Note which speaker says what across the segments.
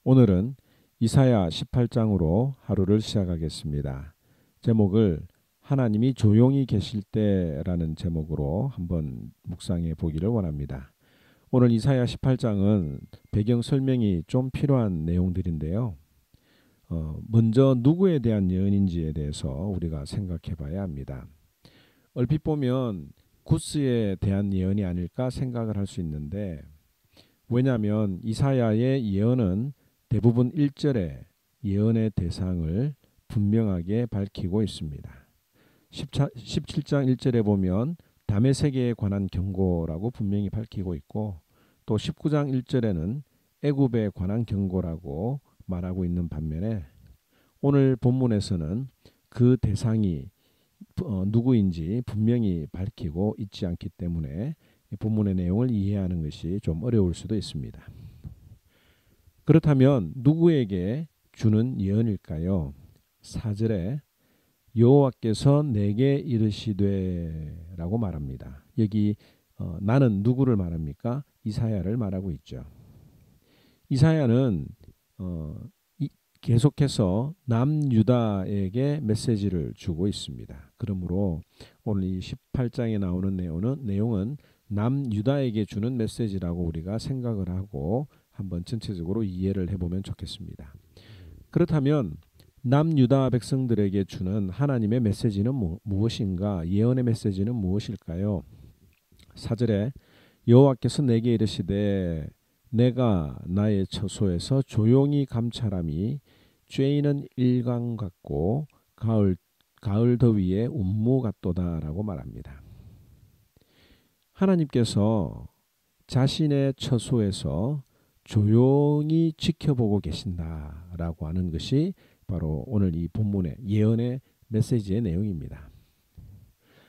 Speaker 1: 오늘은 이사야 18장으로 하루를 시작하겠습니다. 제목을 하나님이 조용히 계실 때라는 제목으로 한번 묵상해 보기를 원합니다. 오늘 이사야 18장은 배경 설명이 좀 필요한 내용들인데요. 먼저 누구에 대한 예언인지에 대해서 우리가 생각해 봐야 합니다. 얼핏 보면 구스에 대한 예언이 아닐까 생각을 할 수 있는데, 왜냐하면 이사야의 예언은 대부분 1절에 예언의 대상을 분명하게 밝히고 있습니다. 17장 1절에 보면 다메섹에 관한 경고라고 분명히 밝히고 있고, 또 19장 1절에는 애굽에 관한 경고라고 말하고 있는 반면에, 오늘 본문에서는 그 대상이 누구인지 분명히 밝히고 있지 않기 때문에 본문의 내용을 이해하는 것이 좀 어려울 수도 있습니다. 그렇다면 누구에게 주는 예언일까요? 4절에 여호와께서 내게 이르시되 라고 말합니다. 여기 나는 누구를 말합니까? 이사야를 말하고 있죠. 이사야는 계속해서 남유다에게 메시지를 주고 있습니다. 그러므로 오늘 이 18장에 나오는 내용은 남유다에게 주는 메시지라고 우리가 생각을 하고 한번 전체적으로 이해를 해보면 좋겠습니다. 그렇다면 남유다 백성들에게 주는 하나님의 메시지는 무엇인가? 예언의 메시지는 무엇일까요? 4절에 여호와께서 내게 이르시되 내가 나의 처소에서 조용히 감찰함이 쬐이는 일광 같고 가을 더위에 운무 같도다라고 말합니다. 하나님께서 자신의 처소에서 조용히 지켜보고 계신다라고 하는 것이 바로 오늘 이 본문의 예언의 메시지의 내용입니다.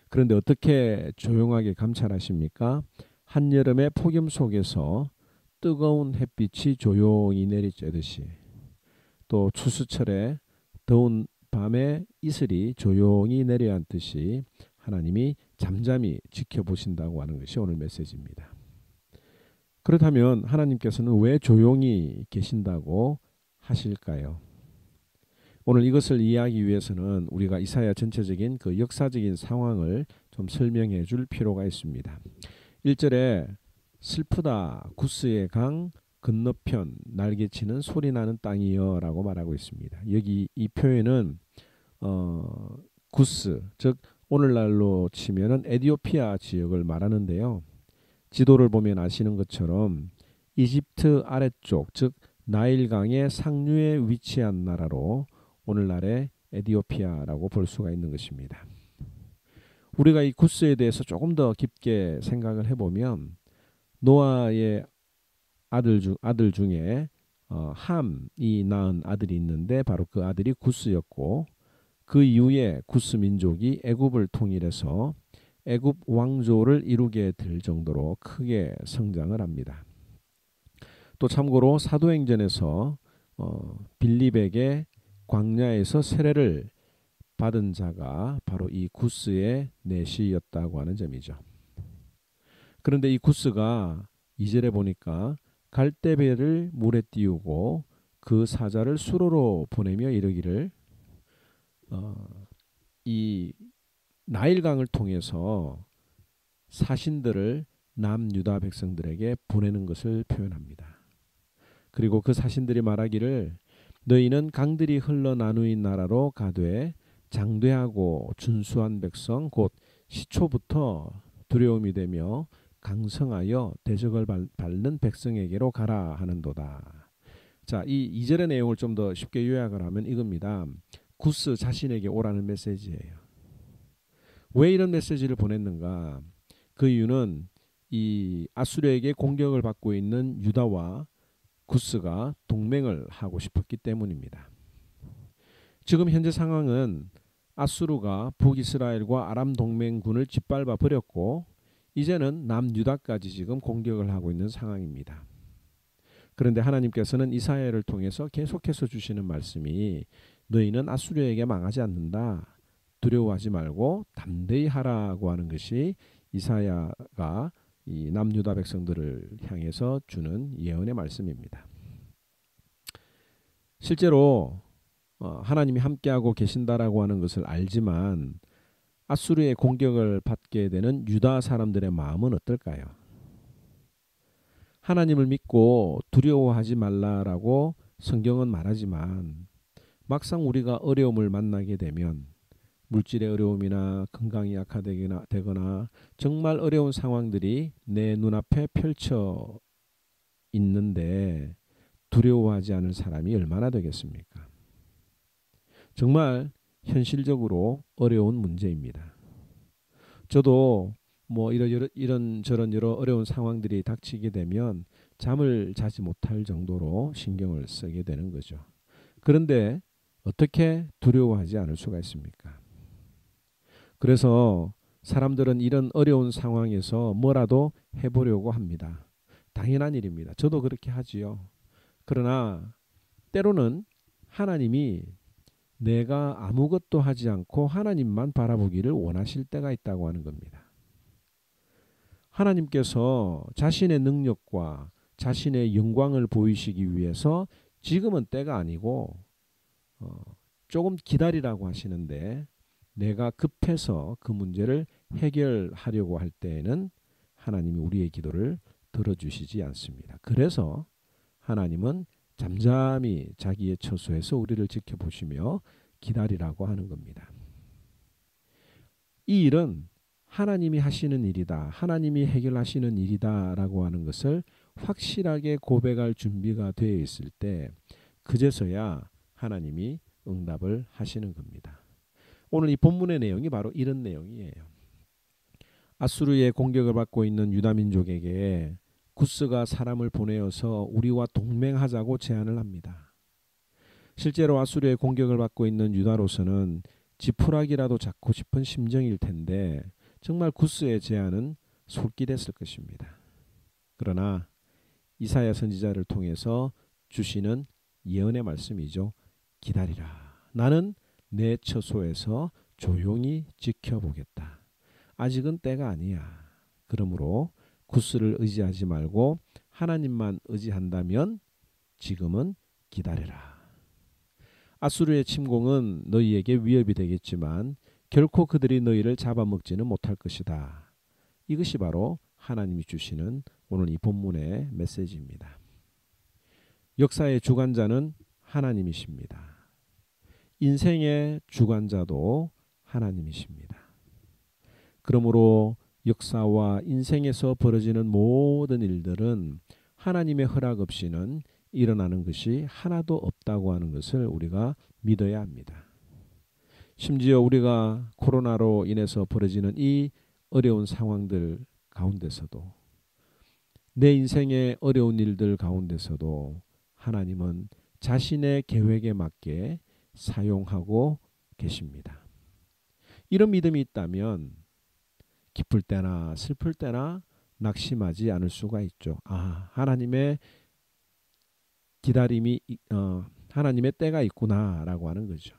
Speaker 1: 그런데 어떻게 조용하게 감찰하십니까? 한여름의 폭염 속에서 뜨거운 햇빛이 조용히 내리쬐듯이, 또 추수철에 더운 밤에 이슬이 조용히 내려앉듯이 하나님이 잠잠히 지켜보신다고 하는 것이 오늘 메시지입니다. 그렇다면 하나님께서는 왜 조용히 계신다고 하실까요? 오늘 이것을 이해하기 위해서는 우리가 이사야 전체적인 그 역사적인 상황을 좀 설명해 줄 필요가 있습니다. 1절에 슬프다 구스의 강 건너편 날개치는 소리나는 땅이여 라고 말하고 있습니다. 여기 이 표현은 구스, 즉 오늘날로 치면은 에티오피아 지역을 말하는데요. 지도를 보면 아시는 것처럼 이집트 아래쪽, 즉 나일강의 상류에 위치한 나라로 오늘날의 에티오피아라고 볼 수가 있는 것입니다. 우리가 이 구스에 대해서 조금 더 깊게 생각을 해보면, 노아의 아들 중에 함이 낳은 아들이 있는데 바로 그 아들이 구스였고, 그 이후에 구스 민족이 애굽을 통일해서 애굽 왕조를 이루게 될 정도로 크게 성장을 합니다. 또 참고로 사도행전에서 빌립에게 광야에서 세례를 받은 자가 바로 이 구스의 내시였다고 하는 점이죠. 그런데 이 구스가 2절에 보니까 갈대배를 물에 띄우고 그 사자를 수로로 보내며 이르기를, 이 나일강을 통해서 사신들을 남유다 백성들에게 보내는 것을 표현합니다. 그리고 그 사신들이 말하기를 너희는 강들이 흘러 나누인 나라로 가되 장대하고 준수한 백성 곧 시초부터 두려움이 되며 강성하여 대적을 밟는 백성에게로 가라 하는도다. 자, 이 2절의 내용을 좀 더 쉽게 요약을 하면 이겁니다. 구스 자신에게 오라는 메시지예요. 왜 이런 메시지를 보냈는가? 그 이유는 이 아수르에게 공격을 받고 있는 유다와 구스가 동맹을 하고 싶었기 때문입니다. 지금 현재 상황은 아수르가 북이스라엘과 아람 동맹군을 짓밟아 버렸고, 이제는 남유다까지 지금 공격을 하고 있는 상황입니다. 그런데 하나님께서는 이사야를 통해서 계속해서 주시는 말씀이 너희는 아수르에게 망하지 않는다. 두려워하지 말고 담대히 하라고 하는 것이 이사야가 이 남유다 백성들을 향해서 주는 예언의 말씀입니다. 실제로 하나님이 함께하고 계신다라고 하는 것을 알지만 아수르의 공격을 받게 되는 유다 사람들의 마음은 어떨까요? 하나님을 믿고 두려워하지 말라라고 성경은 말하지만 막상 우리가 어려움을 만나게 되면 물질의 어려움이나 건강이 악화되거나 정말 어려운 상황들이 내 눈앞에 펼쳐 있는데 두려워하지 않을 사람이 얼마나 되겠습니까? 정말 현실적으로 어려운 문제입니다. 저도 뭐 이런저런 여러 어려운 상황들이 닥치게 되면 잠을 자지 못할 정도로 신경을 쓰게 되는 거죠. 그런데 어떻게 두려워하지 않을 수가 있습니까? 그래서 사람들은 이런 어려운 상황에서 뭐라도 해보려고 합니다. 당연한 일입니다. 저도 그렇게 하지요. 그러나 때로는 하나님이 내가 아무것도 하지 않고 하나님만 바라보기를 원하실 때가 있다고 하는 겁니다. 하나님께서 자신의 능력과 자신의 영광을 보이시기 위해서 지금은 때가 아니고 조금 기다리라고 하시는데 내가 급해서 그 문제를 해결하려고 할 때에는 하나님이 우리의 기도를 들어주시지 않습니다. 그래서 하나님은 잠잠히 자기의 처소에서 우리를 지켜보시며 기다리라고 하는 겁니다. 이 일은 하나님이 하시는 일이다. 하나님이 해결하시는 일이다 라고 하는 것을 확실하게 고백할 준비가 되어 있을 때 그제서야 하나님이 응답을 하시는 겁니다. 오늘 이 본문의 내용이 바로 이런 내용이에요. 아수르의 공격을 받고 있는 유다민족에게 구스가 사람을 보내어서 우리와 동맹하자고 제안을 합니다. 실제로 아수르의 공격을 받고 있는 유다로서는 지푸라기라도 잡고 싶은 심정일 텐데 정말 구스의 제안은 솔깃했을 것입니다. 그러나 이사야 선지자를 통해서 주시는 예언의 말씀이죠. 기다리라. 나는 내 처소에서 조용히 지켜보겠다. 아직은 때가 아니야. 그러므로 구스를 의지하지 말고 하나님만 의지한다면 지금은 기다려라. 아수르의 침공은 너희에게 위협이 되겠지만 결코 그들이 너희를 잡아먹지는 못할 것이다. 이것이 바로 하나님이 주시는 오늘 이 본문의 메시지입니다. 역사의 주관자는 하나님이십니다. 인생의 주관자도 하나님이십니다. 그러므로 역사와 인생에서 벌어지는 모든 일들은 하나님의 허락 없이는 일어나는 것이 하나도 없다고 하는 것을 우리가 믿어야 합니다. 심지어 우리가 코로나로 인해서 벌어지는 이 어려운 상황들 가운데서도 내 인생의 어려운 일들 가운데서도 하나님은 자신의 계획에 맞게 사용하고 계십니다. 이런 믿음이 있다면 기쁠 때나 슬플 때나 낙심하지 않을 수가 있죠. 하나님의 기다림이 하나님의 때가 있구나라고 하는 거죠.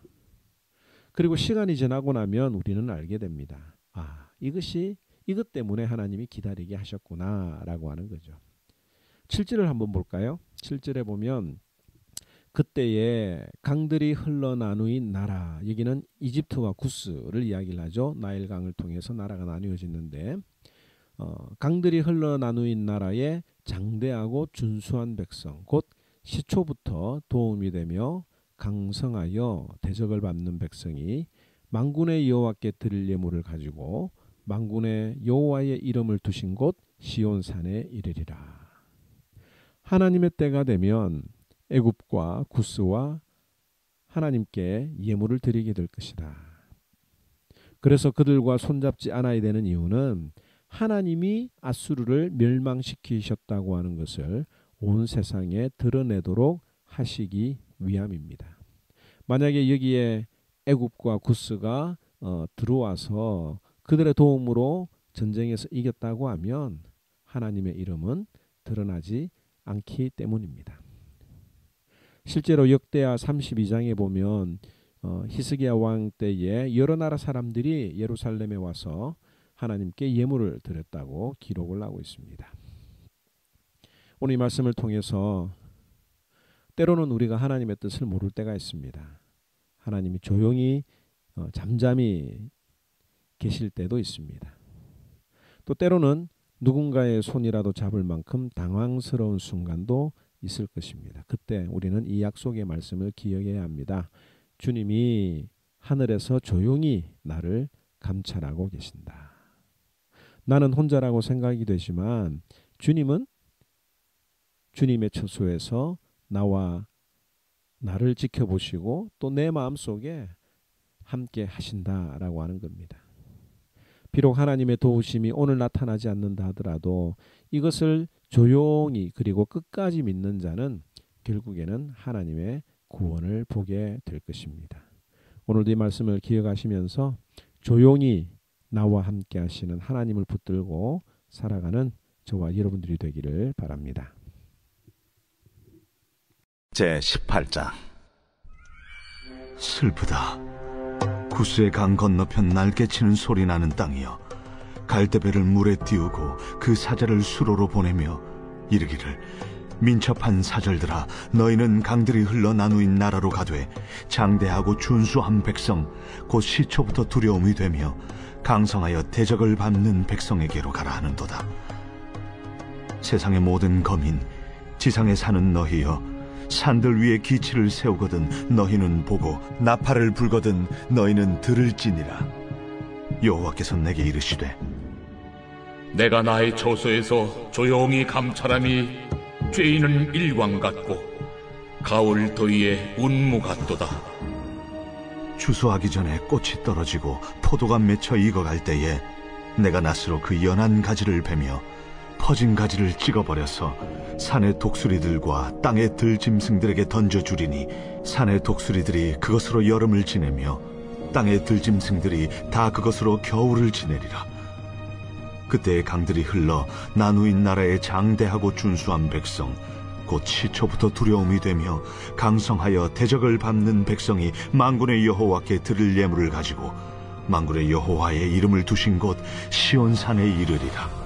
Speaker 1: 그리고 시간이 지나고 나면 우리는 알게 됩니다. 이것 때문에 하나님이 기다리게 하셨구나라고 하는 거죠. 7절을 한번 볼까요? 7절에 보면 그때에 강들이 흘러나누인 나라, 여기는 이집트와 구스를 이야기를 하죠. 나일강을 통해서 나라가 나뉘어지는데 강들이 흘러나누인 나라에 장대하고 준수한 백성, 곧 시초부터 도움이 되며 강성하여 대적을 밟는 백성이 만군의 여호와께 드릴 예물을 가지고 만군의 여호와의 이름을 두신 곳 시온산에 이르리라. 하나님의 때가 되면 애굽과 구스와 하나님께 예물을 드리게 될 것이다. 그래서 그들과 손잡지 않아야 되는 이유는 하나님이 아수르를 멸망시키셨다고 하는 것을 온 세상에 드러내도록 하시기 위함입니다. 만약에 여기에 애굽과 구스가 들어와서 그들의 도움으로 전쟁에서 이겼다고 하면 하나님의 이름은 드러나지 않기 때문입니다. 실제로 역대하 32장에 보면 히스기야 왕 때에 여러 나라 사람들이 예루살렘에 와서 하나님께 예물을 드렸다고 기록을 하고 있습니다. 오늘 이 말씀을 통해서 때로는 우리가 하나님의 뜻을 모를 때가 있습니다. 하나님이 조용히 잠잠히 계실 때도 있습니다. 또 때로는 누군가의 손이라도 잡을 만큼 당황스러운 순간도 있을 것입니다. 그때 우리는 이 약속의 말씀을 기억해야 합니다. 주님이 하늘에서 조용히 나를 감찰하고 계신다. 나는 혼자라고 생각이 되지만 주님은 주님의 처소에서 나와 나를 지켜보시고 또 내 마음속에 함께 하신다라고 하는 겁니다. 비록 하나님의 도우심이 오늘 나타나지 않는다 하더라도 이것을 조용히 그리고 끝까지 믿는 자는 결국에는 하나님의 구원을 보게 될 것입니다. 오늘도 이 말씀을 기억하시면서 조용히 나와 함께 하시는 하나님을 붙들고 살아가는 저와 여러분들이 되기를 바랍니다.
Speaker 2: 제18장. 슬프다. 구스의 강 건너편 날개치는 소리 나는 땅이여, 갈대배를 물에 띄우고 그 사자를 수로로 보내며 이르기를, 민첩한 사절들아, 너희는 강들이 흘러 나누인 나라로 가되 장대하고 준수한 백성, 곧 시초부터 두려움이 되며 강성하여 대적을 밟는 백성에게로 가라 하는도다. 세상의 모든 거민, 지상에 사는 너희여, 산들 위에 기치를 세우거든 너희는 보고 나팔을 불거든 너희는 들을지니라. 여호와께서 내게 이르시되,
Speaker 3: 내가 나의 처소에서 조용히 감찰함이 죄인은 일광 같고 가을 더위에 운무 같도다.
Speaker 2: 추수하기 전에 꽃이 떨어지고 포도가 맺혀 익어갈 때에 내가 낫으로 그 연한 가지를 베며 퍼진 가지를 찍어버려서 산의 독수리들과 땅의 들짐승들에게 던져주리니 산의 독수리들이 그것으로 여름을 지내며 땅의 들짐승들이 다 그것으로 겨울을 지내리라. 그때의 강들이 흘러 나누인 나라의 장대하고 준수한 백성, 곧 시초부터 두려움이 되며 강성하여 대적을 밟는 백성이 만군의 여호와께 드릴 예물을 가지고 만군의 여호와의 이름을 두신 곳 시온산에 이르리라.